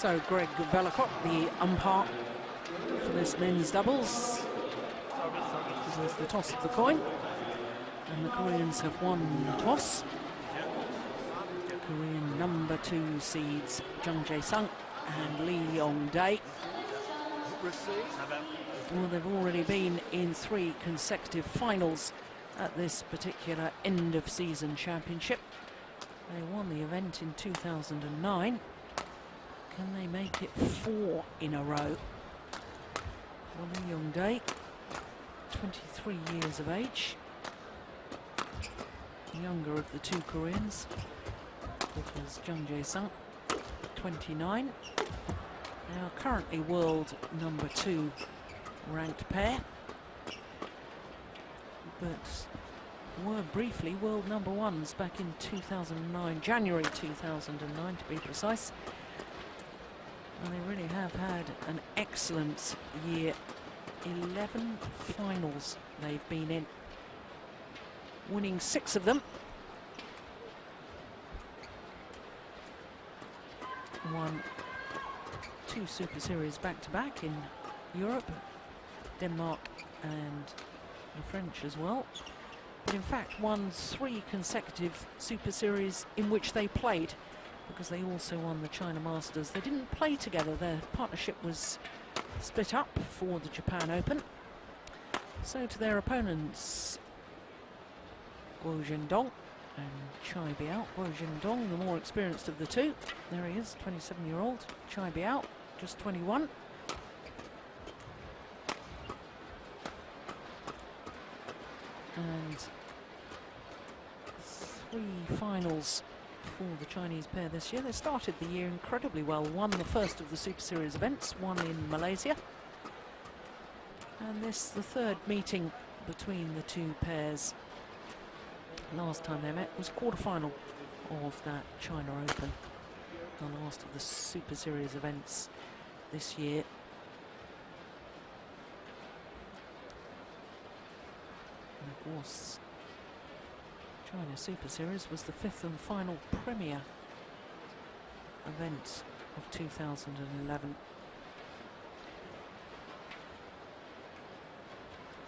So Greg Velikot, the umpire for this men's doubles, this is the toss of the coin, and the Koreans have won the toss. Korean number 2 seeds Jung Jae-sung and Lee Yong-dae. Well, they've already been in 3 consecutive finals at this particular end-of-season championship. They won the event in 2009. Can they make it 4 in a row? Well, Lee Yong-dae, 23 years of age, the younger of the 2 Koreans, because Jung Jae-sung, 29. They are currently world number 2 ranked pair, but were briefly world number 1s back in 2009, January 2009 to be precise. And they really have had an excellent year. 11 finals they've been in, winning 6 of them. Won 2 Super Series back-to-back in Europe, Denmark and the French as well. But in fact won 3 consecutive Super Series in which they played, because they also won the China Masters. They didn't play together, their partnership was split up for the Japan Open. So to their opponents, Guo Zhendong and Chai Biao. Guo Zhendong, the more experienced of the 2. There he is, 27-year-old. Chai Biao, just 21. And 3 finals for the Chinese pair this year. They started the year incredibly well, won the first of the Super Series events, one in Malaysia. And this, the 3rd meeting between the 2 pairs. Last time they met was quarter-final of that China Open, the last of the Super Series events this year. And of course, China Super Series was the 5th and final premier event of 2011.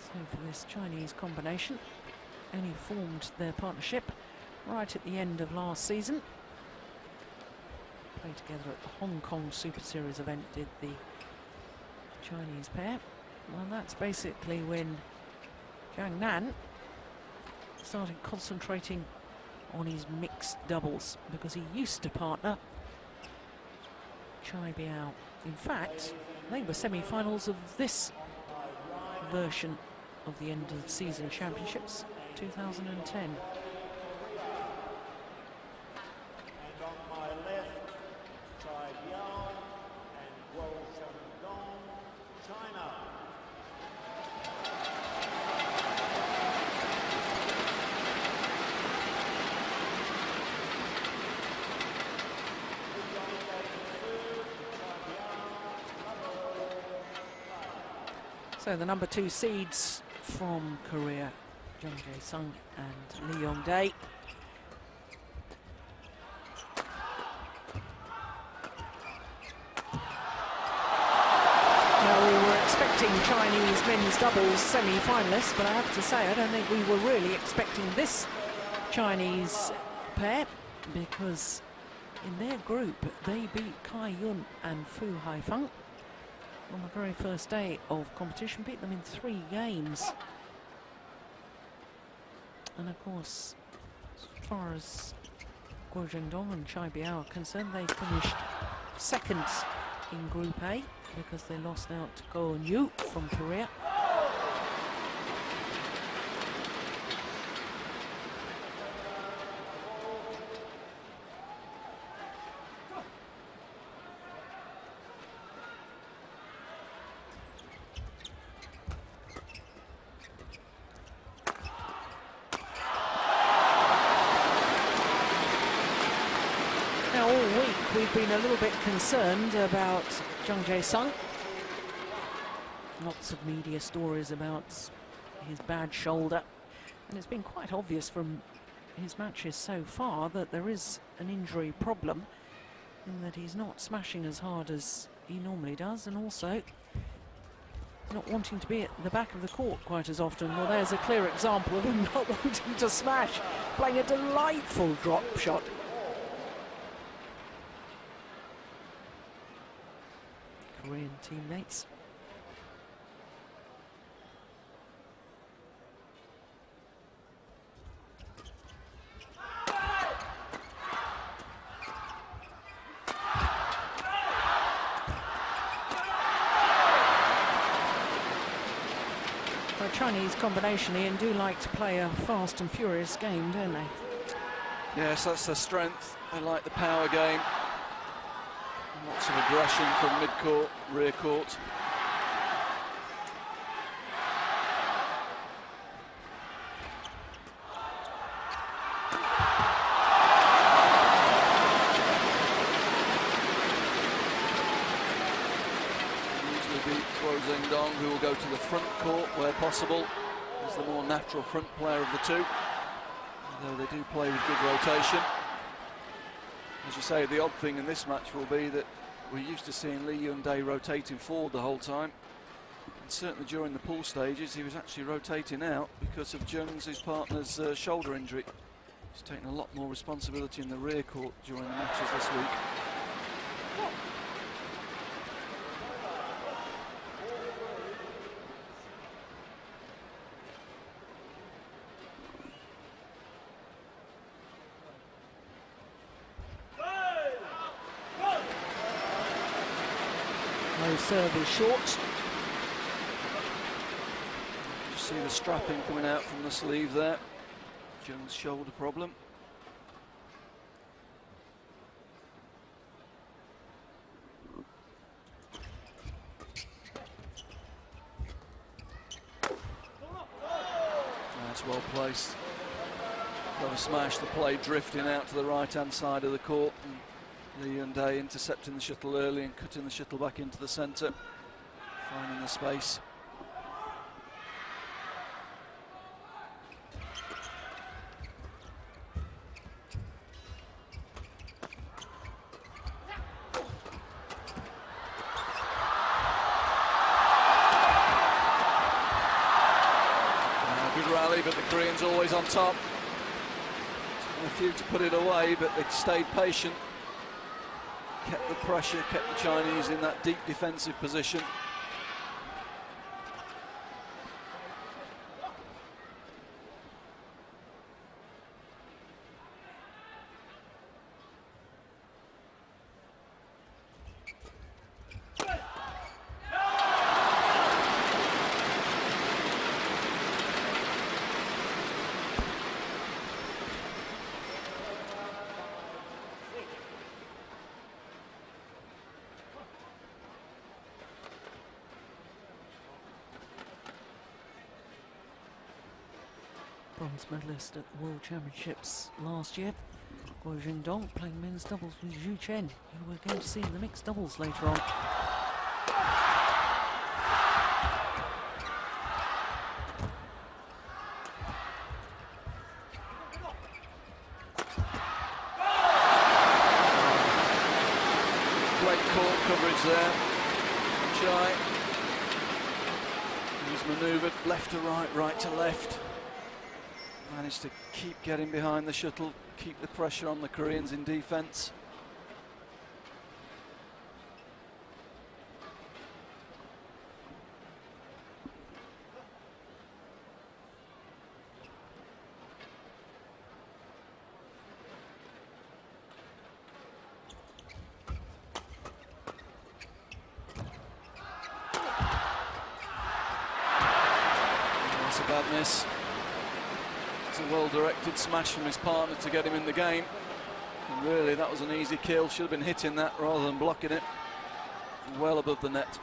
So for this Chinese combination, only formed their partnership right at the end of last season. Played together at the Hong Kong Super Series event, did the Chinese pair. Well, that's basically when Jiang Nan started concentrating on his mixed doubles, because he used to partner Chai Biao. In fact, they were semi-finals of this version of the end of the season championships, 2010. And on my left, Chai Biao and Guo Zhendong, China. So the number 2 seeds from Korea, Jung Jae-sung and Lee Yong-dae. Now, we were expecting Chinese men's doubles semi-finalists, but I have to say I don't think we were really expecting this Chinese pair, because in their group they beat Kai Yun and Fu Haifeng on the very first day of competition, beat them in 3 games. And of course, as far as Guo Zhendong and Chai Biao are concerned, they finished 2nd in Group A, because they lost out to Go Eun-yu from Korea. Now, all week we've been a little bit concerned about Jung Jae-sung. Lots of media stories about his bad shoulder, and it's been quite obvious from his matches so far that there is an injury problem. in that he's not smashing as hard as he normally does, and also not wanting to be at the back of the court quite as often. Well, there's a clear example of him not wanting to smash, playing a delightful drop shot. Korean teammates. Chinese combination, Ian, do like to play a fast and furious game, don't they? Yes, that's their strength. They like the power game. Lots of aggression from mid-court, rear court. Jung, who will go to the front court where possible. He's the more natural front player of the two, although they do play with good rotation. As you say, the odd thing in this match will be that we're used to seeing Lee Yun-dae rotating forward the whole time, and certainly during the pool stages he was actually rotating out because of Jung's, his partner's, shoulder injury. He's taken a lot more responsibility in the rear court during the matches this week. No serve is short. You see the strapping coming out from the sleeve there. Jung's shoulder problem. That's well placed. Got a smash, the play drifting out to the right-hand side of the court. Lee Yun-dae intercepting the shuttle early and cutting the shuttle back into the centre, finding the space. Good rally, but the Koreans always on top. A few to put it away, but they stayed patient. Kept the pressure, kept the Chinese in that deep defensive position. Bronze medalist at the World Championships last year, Jung playing men's doubles with Zhu Chen, who we're going to see in the mixed doubles later on. Great court coverage there. Chai. He's manoeuvred left to right, right to left. Managed to keep getting behind the shuttle, keep the pressure on the Koreans in defence. That's a bad miss. It's a well-directed smash from his partner to get him in the game. And really, that was an easy kill. Should have been hitting that rather than blocking it. Well above the net.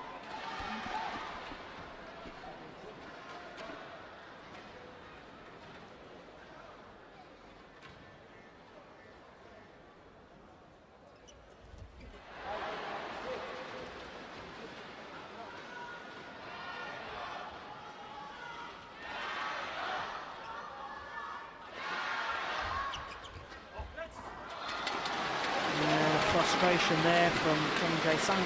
frustration there from Jung Jae-sung.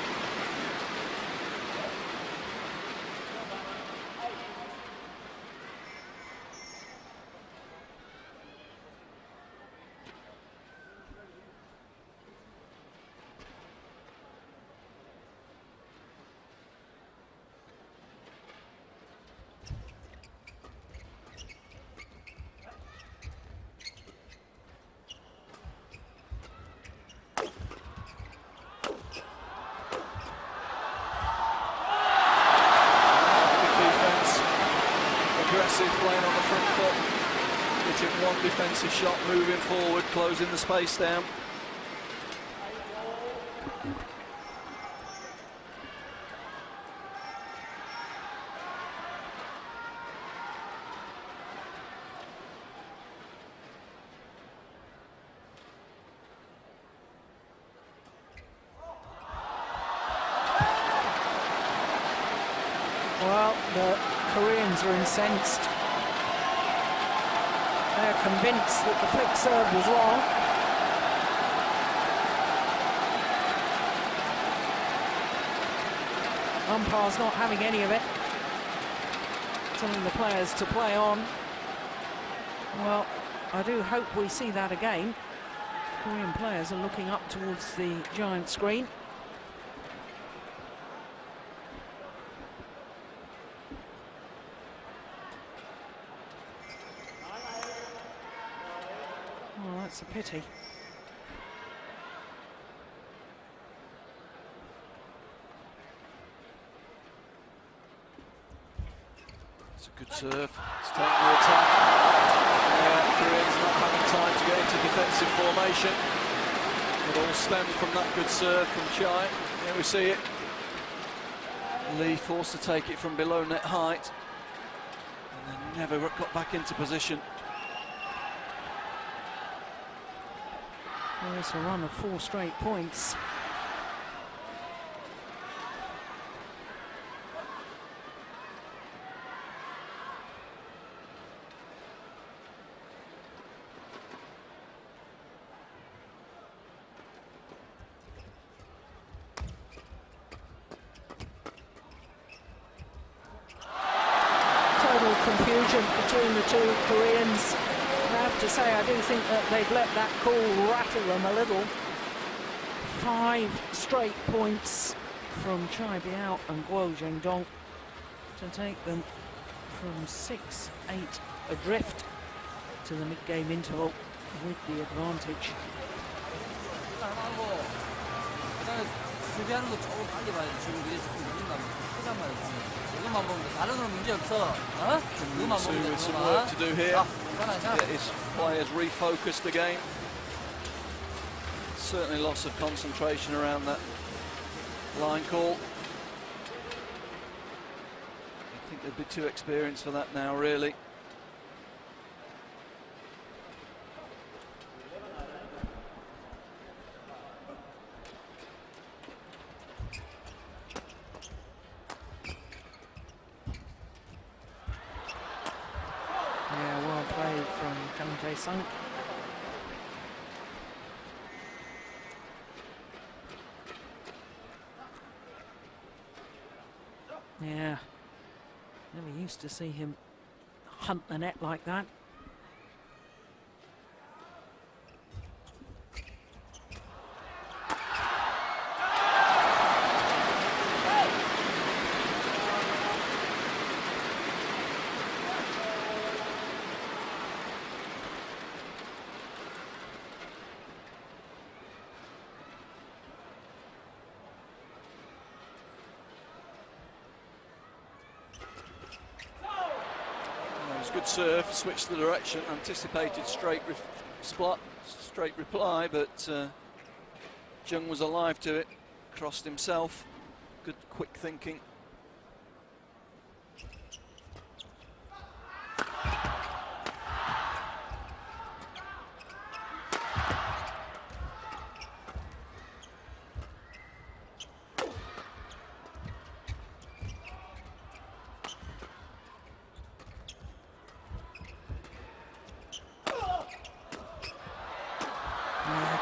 Playing on the front foot, hitting one defensive shot, moving forward, closing the space down. Well, the Koreans are incensed. They're convinced that the flick serve was wrong. Umpire's not having any of it. Telling the players to play on. Well, I do hope we see that again. Korean players are looking up towards the giant screen. Oh, that's a pity. It's a good serve. It's taking more time. Yeah, Koreans not having time to get into defensive formation. It all stemmed from that good serve from Chai. Here we see it. Lee forced to take it from below net height. And then never got back into position. Well, it's a run of 4 straight points. Total confusion between the two Koreans. I have to say, I do think that they've let that call rattle them a little. 5 straight points from Chai Biao and Guo Zhendong to take them from 6-8 adrift to the mid-game interval with the advantage. With some work to do here. Get his players refocused again. Certainly loss of concentration around that line call. I think they'd be too experienced for that now, really. Yeah, well played from Jung Jae-sung. Yeah, never used to see him hunt the net like that. Good serve, switched the direction, anticipated straight reply, but Jung was alive to it, crossed himself. Good quick thinking.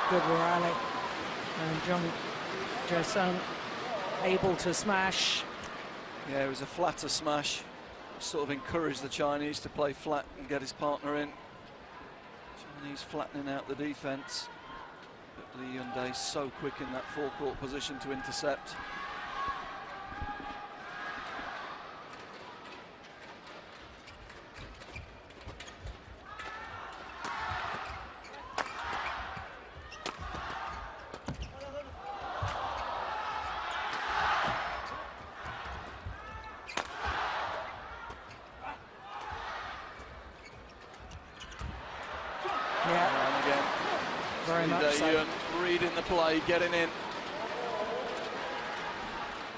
Good rally. And Jung able to smash. Yeah, it was a flatter smash. Sort of encouraged the Chinese to play flat and get his partner in. Chinese flattening out the defence. But Lee Hyundai's so quick in that forecourt position to intercept. Yeah, And again, very much so. Jung reading the play, getting in.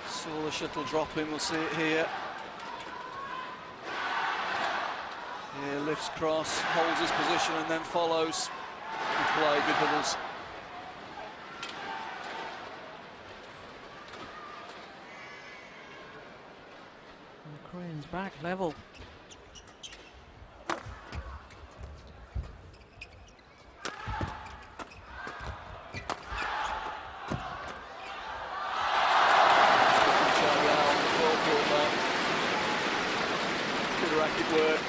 Saw the shuttle drop in, we'll see it here. Here lifts cross, holds his position and then follows. Good play, good doubles. And the Koreans back level. Good racket work,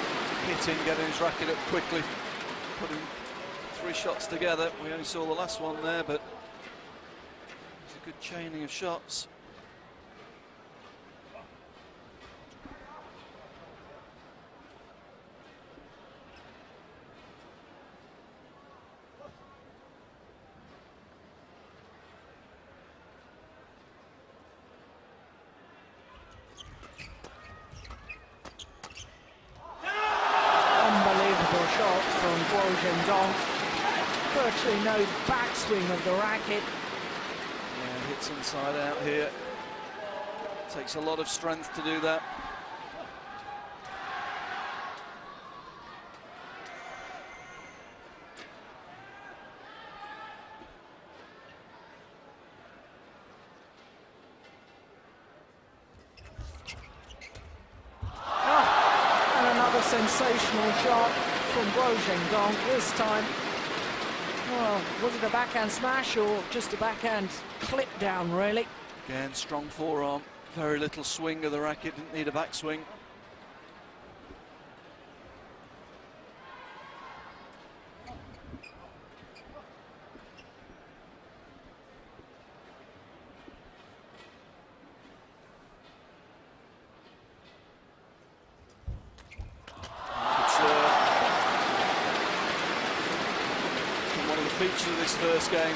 hitting, getting his racket up quickly, putting 3 shots together. We only saw the last one there, but it's a good chaining of shots. Unbelievable shot from virtually no backswing of the racket. Yeah, hits inside out here. Takes a lot of strength to do that. Sensational shot from Jung this time. Well, was it a backhand smash or just a backhand clip down, really? Again, strong forearm, very little swing of the racket, didn't need a backswing. Feature of this first game.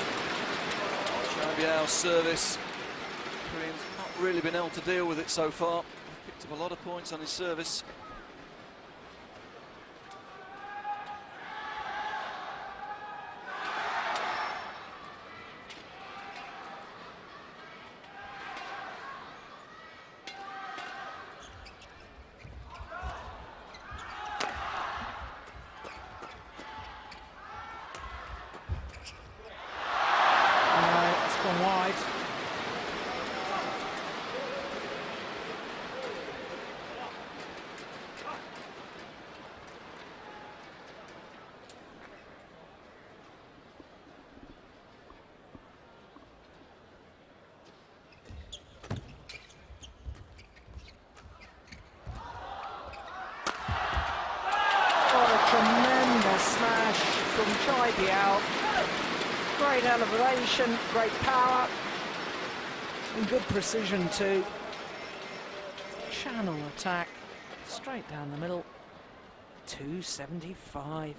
Xiaobiao's service. Koreans not really been able to deal with it so far. Picked up a lot of points on his service. Wide. What a tremendous smash from Xiaobiao. Great elevation, great power, and good precision too. Channel attack, straight down the middle, 275.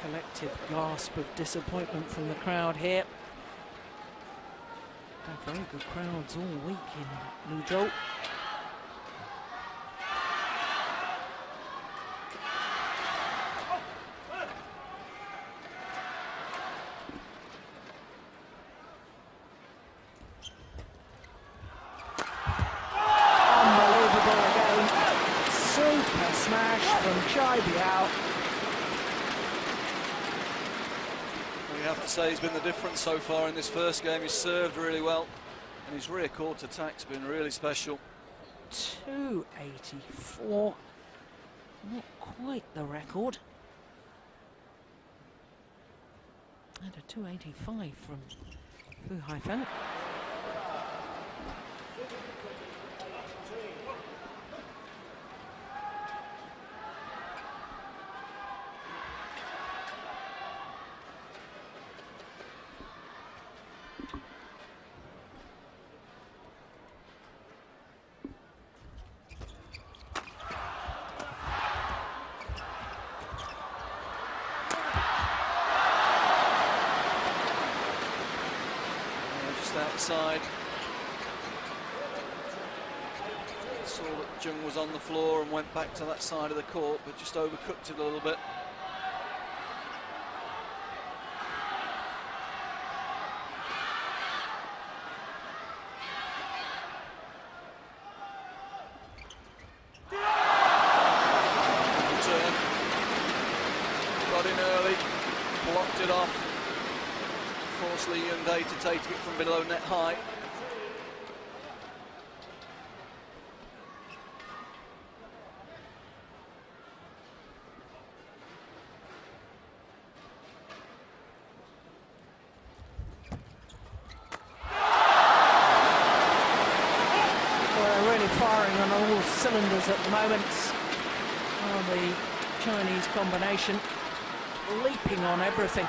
Collective gasp of disappointment from the crowd here. Very good crowds all week in Luzhou. Unbelievable again. Super smash from Chai Biao. You have to say he's been the difference so far in this first game. He's served really well, and his rear court attack's been really special. 284, not quite the record. And a 285 from Fu Haifeng. Outside. Saw that Jung was on the floor and went back to that side of the court, but just overcooked it a little bit. Return. Got in early, blocked it off. Forced Jung to take it from below net high. Well, they're really firing on all cylinders at the moment. Oh, the Chinese combination leaping on everything.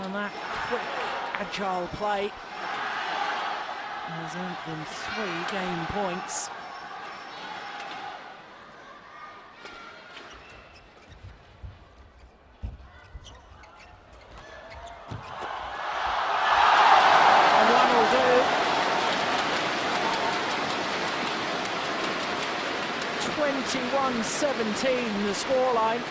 And that quick, agile play has earned them 3 game points. And one will do. 21-17 the scoreline.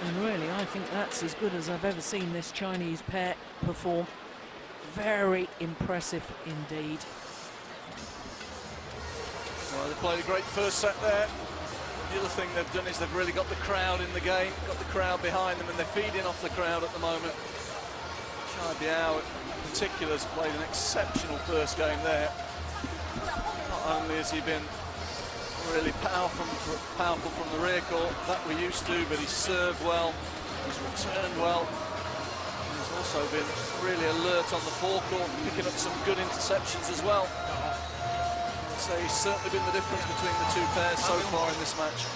And really, I think that's as good as I've ever seen this Chinese pair perform. Very impressive indeed. Well, they played a great first set there. The other thing they've done is they've really got the crowd in the game, got the crowd behind them, and they're feeding off the crowd at the moment. Chai Biao, in particular, has played an exceptional first game there. Not only has he been really powerful from the rear court, that we're used to, but he's served well, he's returned well. He's also been really alert on the forecourt, picking up some good interceptions as well. I'd say he's certainly been the difference between the two pairs so far in this match.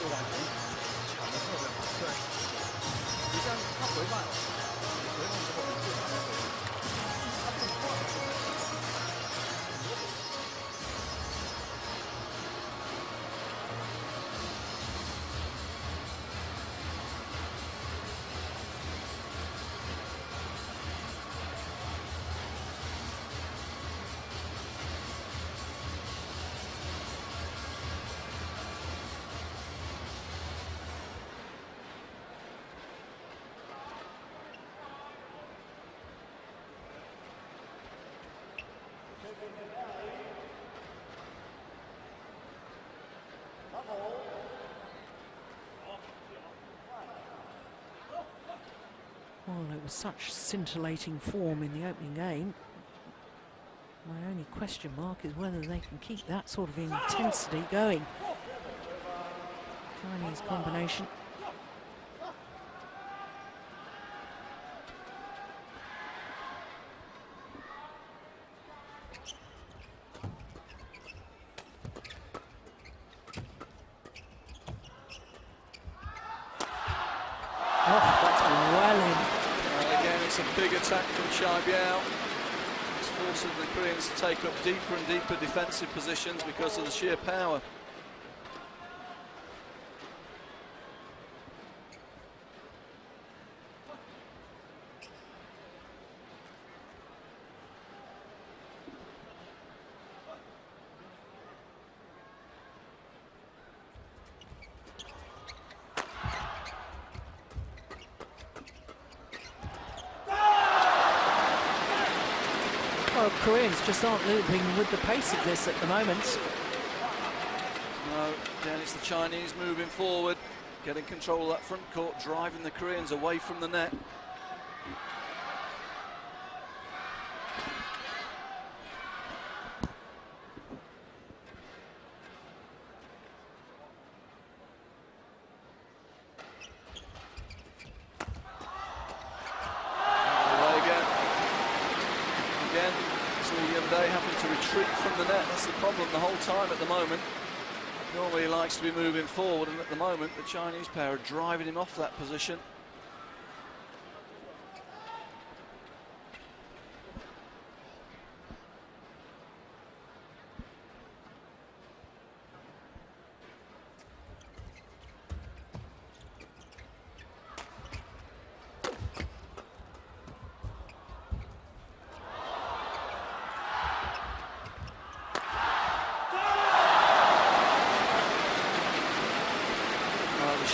Well, it was such scintillating form in the opening game. My only question mark is whether they can keep that sort of intensity going. Chinese combination. It's a big attack from Chai Biao. It's forcing the Koreans to take up deeper and deeper defensive positions because of the sheer power. Well, Koreans just aren't moving with the pace of this at the moment. No, again, it's the Chinese moving forward, getting control of that front court, driving the Koreans away from the net. Having to retreat from the net. That's the problem the whole time at the moment. Normally he likes to be moving forward, and at the moment the Chinese pair are driving him off that position.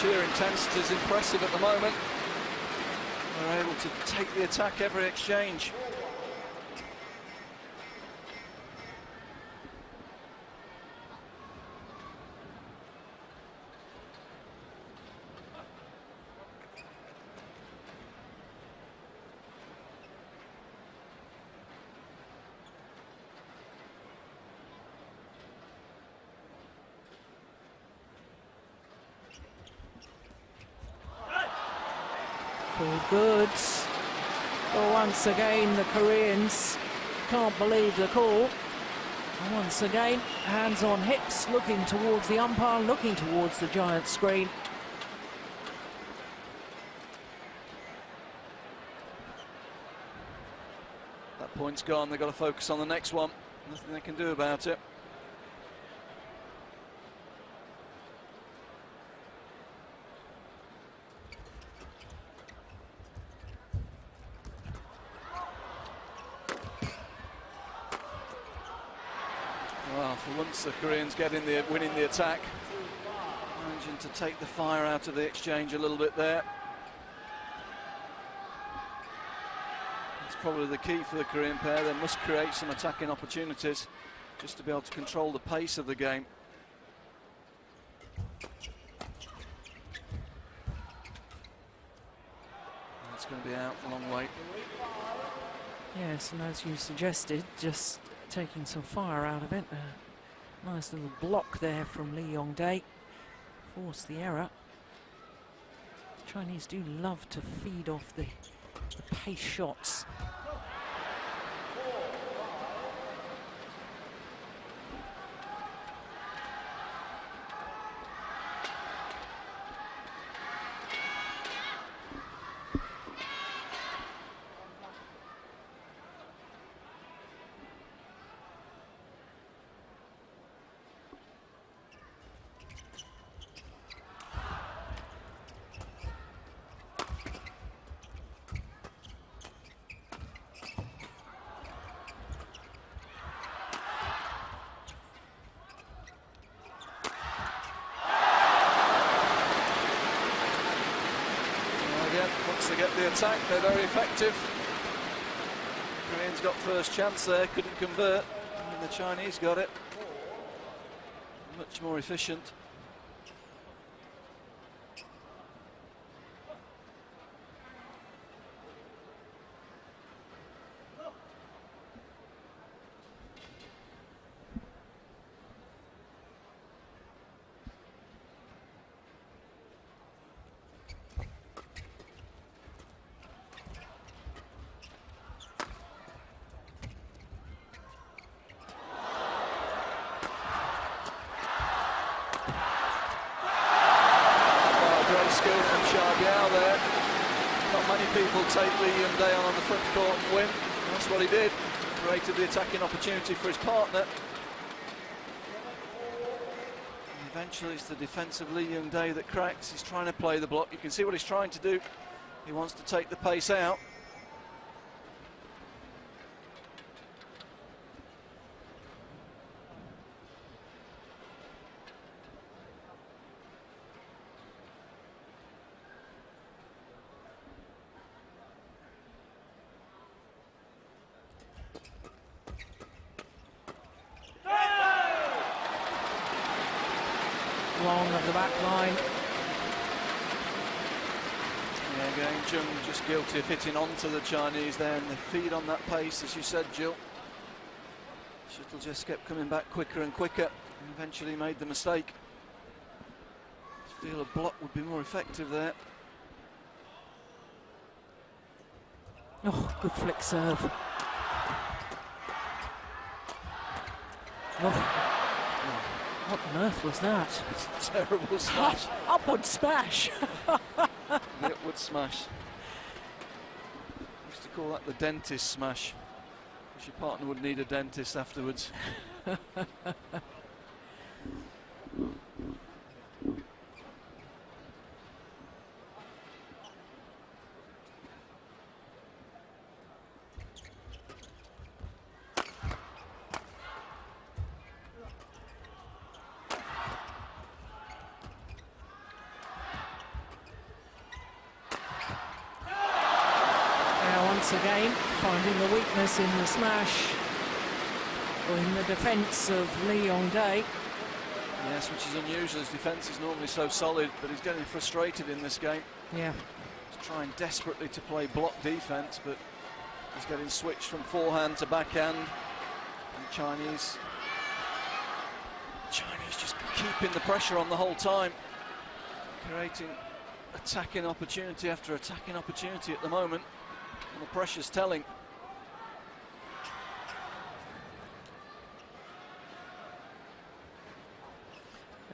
Sheer intensity is impressive at the moment. They're able to take the attack every exchange. All good. Well, once again, the Koreans can't believe the call. And once again, hands on hips, looking towards the umpire, looking towards the giant screen. That point's gone. They've got to focus on the next one. Nothing they can do about it. Well, for once the Koreans winning the attack, managing to take the fire out of the exchange a little bit there. It's probably the key for the Korean pair. They must create some attacking opportunities just to be able to control the pace of the game. It's going to be out a long way. Yes, and as you suggested, just taking some fire out of it. A nice little block there from Lee Yong-dae. Forced the error. Chinese do love to feed off the pace shots. Once they get the attack, they're very effective. Koreans got first chance there, couldn't convert. And the Chinese got it. Much more efficient. Skill from Xiaobiao there. Not many people take Lee Yong-dae on the front court and win. That's what he did. Created the attacking opportunity for his partner. And eventually it's the defensive Lee Yong-dae that cracks. He's trying to play the block. You can see what he's trying to do. He wants to take the pace out. long of the back line. Yeah, again, Jung just guilty of hitting onto the Chinese there, and they feed on that pace, as you said, Jill. Shuttle just kept coming back quicker and quicker, and eventually made the mistake. I feel a block would be more effective there. Oh, good flick serve. Oh, what on earth was that? It's a terrible smash. Upward smash. The upward smash. Used to call that the dentist smash. Because your partner would need a dentist afterwards. Once again, finding the weakness in the smash, or in the defence of Lee Yong-dae. Yes, which is unusual. His defence is normally so solid, but he's getting frustrated in this game. Yeah. He's trying desperately to play block defence, but he's getting switched from forehand to backhand. And Chinese just keeping the pressure on the whole time, creating attacking opportunity after attacking opportunity at the moment. And the pressure's telling.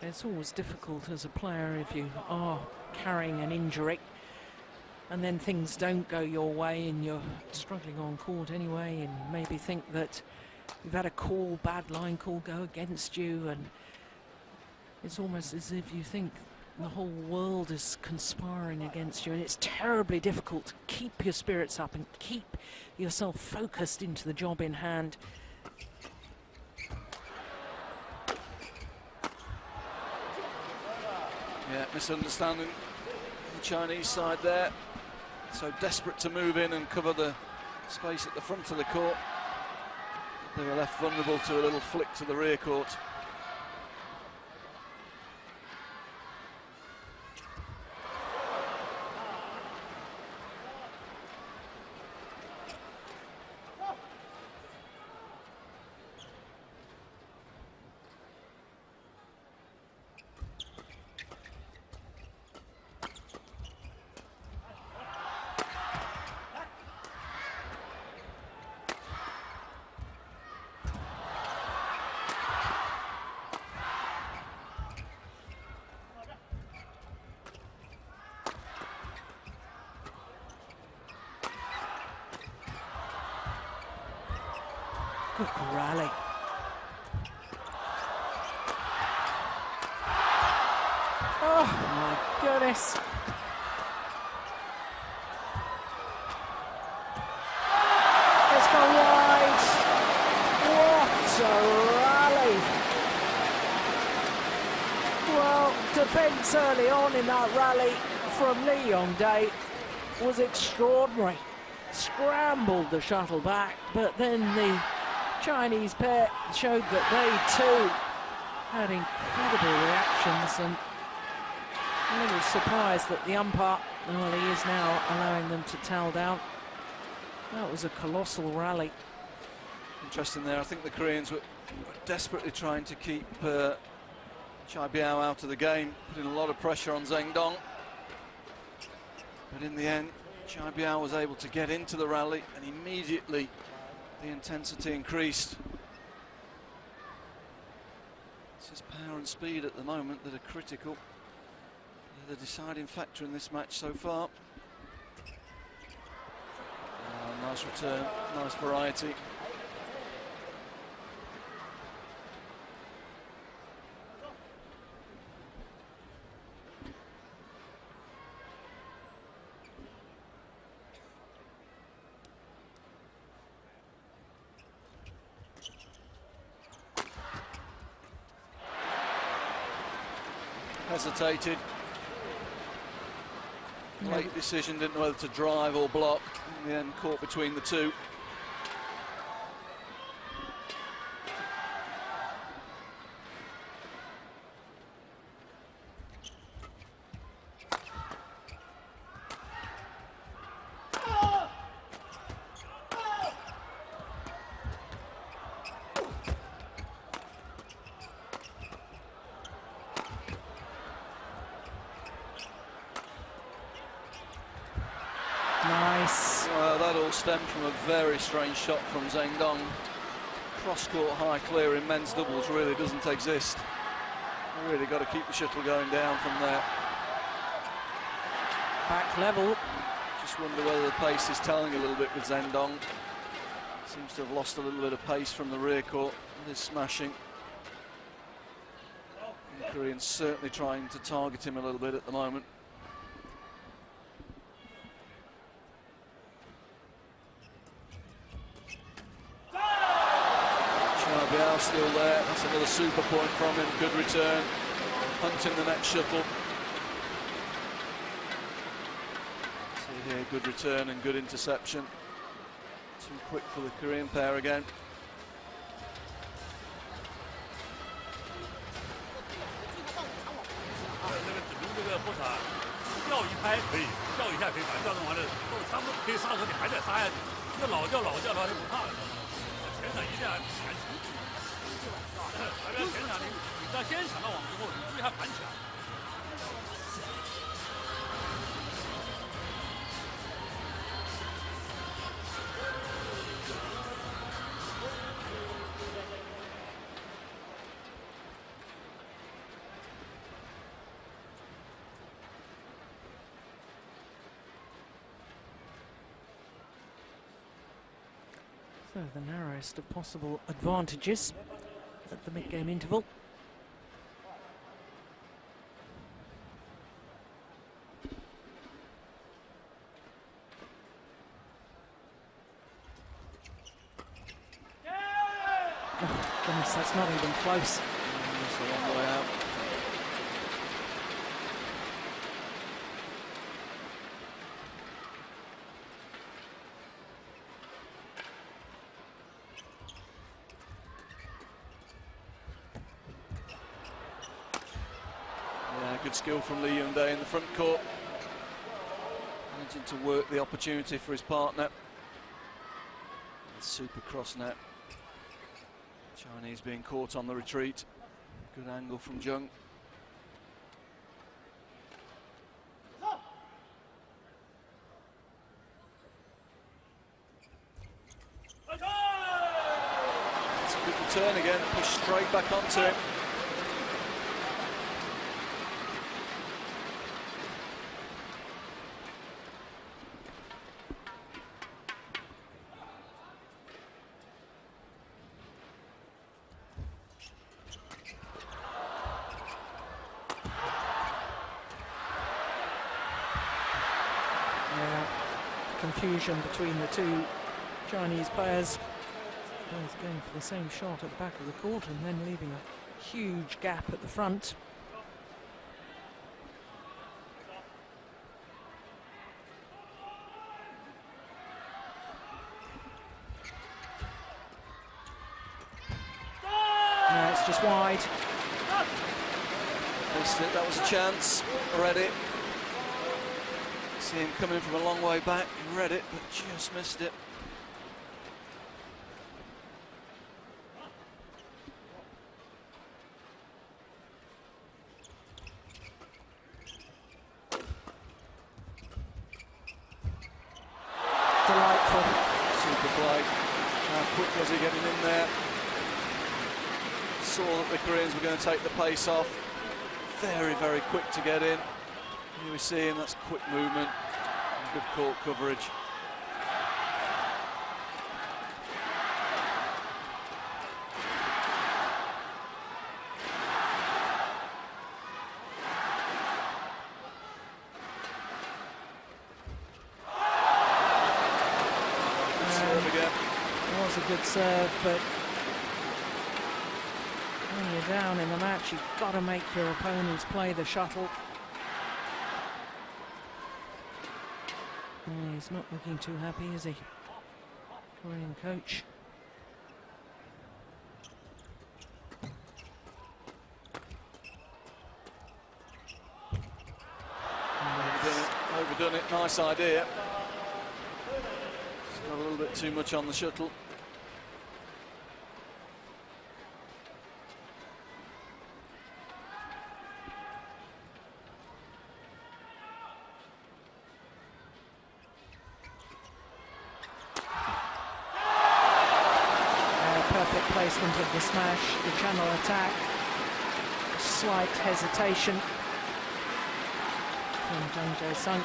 It's always difficult as a player if you are carrying an injury and then things don't go your way and you're struggling on court anyway, and maybe think that you've had a bad line call go against you, and it's almost as if you think the whole world is conspiring against you, and it's terribly difficult to keep your spirits up and keep yourself focused into the job in hand. Yeah, misunderstanding the Chinese side there. So desperate to move in and cover the space at the front of the court. They were left vulnerable to a little flick to the rear court. Good rally. Oh my goodness. Let's go wide. What a rally. Well, defence early on in that rally from Lee Yong-dae was extraordinary. Scrambled the shuttle back, but then the Chinese pair showed that they too had incredible reactions, and a little surprised that the umpire, well, he is now allowing them to towel down. That was a colossal rally. Interesting there. I think the Koreans were desperately trying to keep Chai Biao out of the game, putting a lot of pressure on Zheng Dong. But in the end, Chai Biao was able to get into the rally, and immediately the intensity increased. It's his power and speed at the moment that are critical. They're the deciding factor in this match so far. Nice return, nice variety. Hesitated. Late decision, didn't know whether to drive or block. In the end, caught between the two. stemmed from a very strange shot from Zheng Dong. Cross-court high clear in men's doubles really doesn't exist. You really got to keep the shuttle going down from there. Back level. Just wonder whether the pace is telling a little bit with Zheng Dong. Seems to have lost a little bit of pace from the rear court with his smashing. And the Koreans certainly trying to target him a little bit at the moment. Biao still there. That's another super point from him. Good return. Hunting the next shuttle. See here, good return and good interception. Too quick for the Korean pair again. So the narrowest of possible advantages at the mid-game interval. Oh, goodness, that's not even close. It's a long way out. Good skill from Lee Young-dae in the front court. Managing to work the opportunity for his partner. Super cross net. Chinese being caught on the retreat. Good angle from Jung. It's a good return again, pushed straight back onto him. Confusion between the two Chinese players, both going for the same shot at the back of the court and then leaving a huge gap at the front. No, it's just wide. Missed it, that was a chance already. See him coming from a long way back, he read it, but just missed it. Delightful. Super play. How quick was he getting in there? Saw that the Koreans were going to take the pace off. Very, very quick to get in. Here we see him, that's quick movement, and good court coverage. Serve again. It was a good serve, but when you're down in the match, you've got to make your opponents play the shuttle. He's not looking too happy, is he? Korean coach. Overdone it, nice idea. Got a little bit too much on the shuttle. Perfect placement of the smash, the channel attack. Slight hesitation from Jung.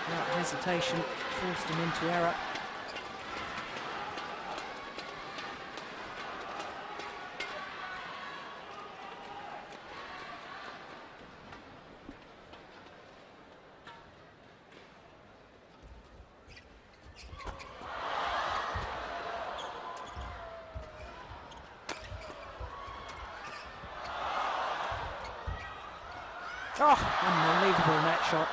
That hesitation forced him into error. Oh, unbelievable net shot.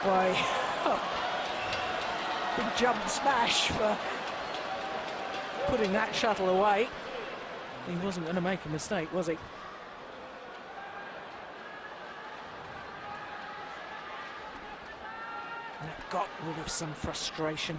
Boy, big jump smash for putting that shuttle away. He wasn't going to make a mistake, was he? And that got rid of some frustration.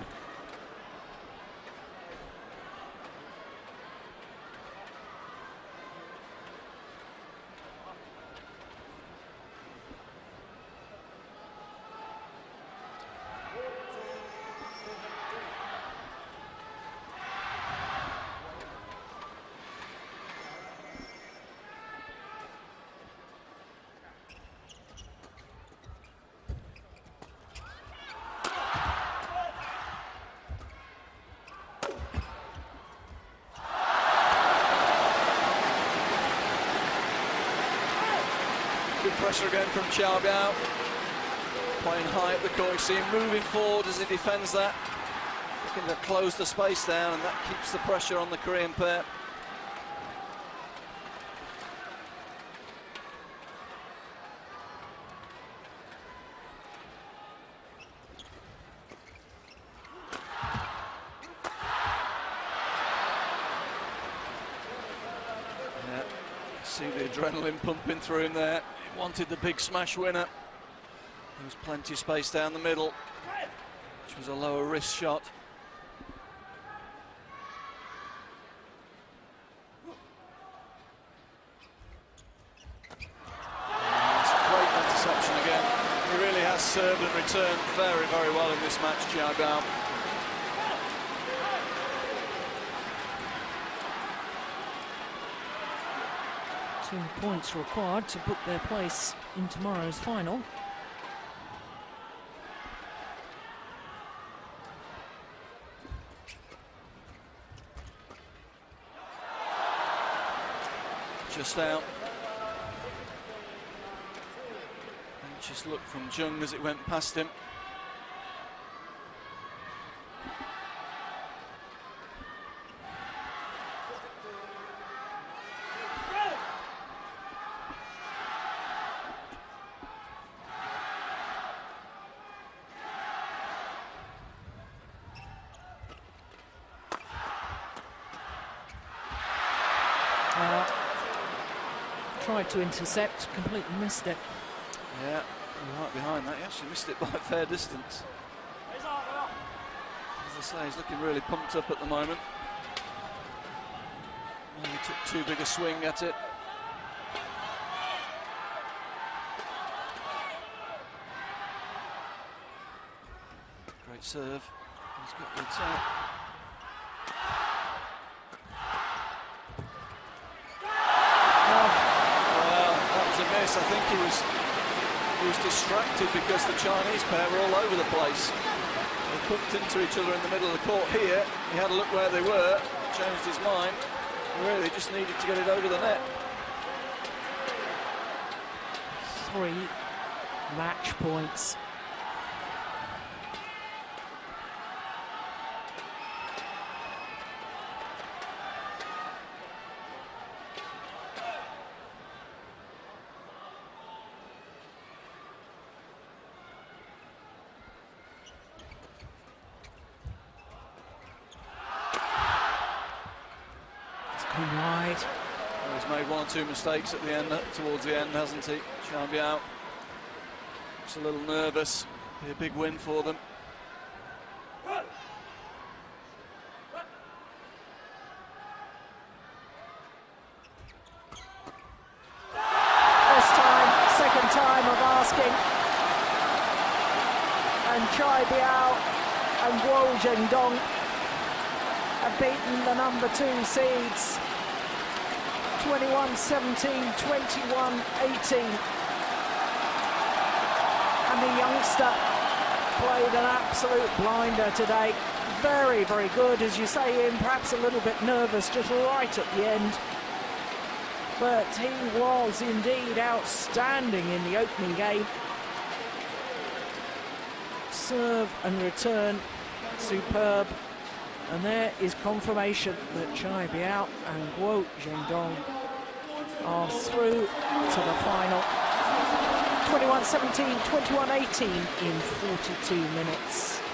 Good pressure again from Xiao Biao. Playing high up the court. You see him moving forward as he defends that. Looking to close the space down, and that keeps the pressure on the Korean pair. Yeah, see the adrenaline pumping through him there. He wanted the big smash winner. There was plenty of space down the middle, which was a lower risk shot. It's a great interception again. He really has served and returned very, very well in this match, Xiao Biao. 2 points required to book their place in tomorrow's final. Just out. Anxious look from Jung as it went past him. Tried to intercept, completely missed it. Yeah, right behind that. He actually missed it by a fair distance. As I say, he's looking really pumped up at the moment. Maybe took too big a swing at it. Great serve. He's got the attack. I think he was distracted because the Chinese pair were all over the place. They bumped into each other in the middle of the court here. He had a look where they were, changed his mind. He really just needed to get it over the net. 3 match points. Wide. Well, he's made 1 or 2 mistakes at the end, towards the end, hasn't he? Xiao Biao. Looks a little nervous. Be a big win for them. First time, second time of asking. And Xiao Biao and Guo Zhendong have beaten the number 2 seeds 21-17, 21-18. And the youngster played an absolute blinder today. Very, very good, as you say, Ian, perhaps a little bit nervous just right at the end. But he was indeed outstanding in the opening game. Serve and return, superb. And there is confirmation that Chai Biao and Guo Zhendong are through to the final. 21-17, 21-18 in 42 minutes.